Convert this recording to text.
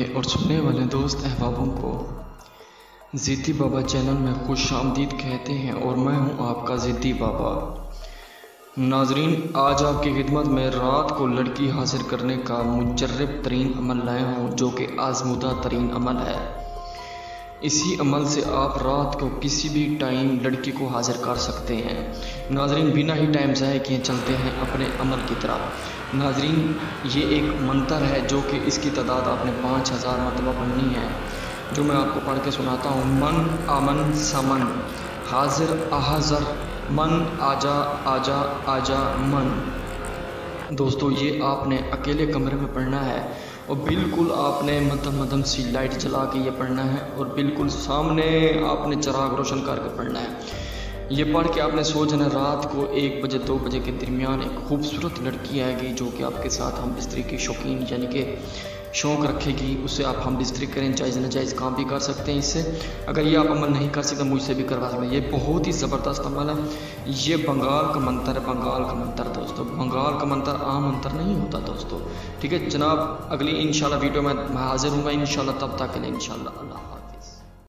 और सुनने वाले दोस्त अहबाबों को ज़िद्दी बाबा चैनल में खुश आमदीद कहते हैं और मैं हूं आपका ज़िद्दी बाबा। नाजरीन, आज आपकी खिदमत में रात को लड़की हासिल करने का मुजर्रब तरीन अमल लाया हूँ, जो कि आजमुदा तरीन अमल है। इसी अमल से आप रात को किसी भी टाइम लड़की को हाजिर कर सकते हैं। नाजरीन, बिना ही टाइम ज़ाया किए चलते हैं अपने अमल की तरफ। नाजरीन, ये एक मंतर है जो कि इसकी तादाद आपने 5000 मरतबा पढ़नी है, जो मैं आपको पढ़ के सुनाता हूँ। मन अमन समन, हाजिर अहाजर, मन आजा आजा आजा मन। दोस्तों, ये आपने अकेले कमरे में पढ़ना है और बिल्कुल आपने मध्यम सी लाइट जला के ये पढ़ना है और बिल्कुल सामने आपने चिराग रोशन करके पढ़ना है। ये पढ़ के आपने सो जाना। रात को 1 बजे 2 बजे के दरमियान एक खूबसूरत लड़की आएगी जो कि आपके साथ हम बिस्तरी की शौकीन यानी कि शौक़ रखेगी। उससे आप हम बिस्तरी करें, जायज़ नाजायज़ काम भी कर सकते हैं इससे। अगर ये आप अमल नहीं कर सकते मुझसे भी करवा सकते हैं। ये बहुत ही ज़बरदस्त अमल है। ये बंगाल का मंतर है, बंगाल का मंतर दोस्तों। बंगाल का मंतर आम मंतर नहीं होता दोस्तों। ठीक है जनाब, अगली इंशाल्लाह वीडियो में हाजिर हूँगा इंशाल्लाह। तब तक के लिए इंशाल्लाह अल्लाह।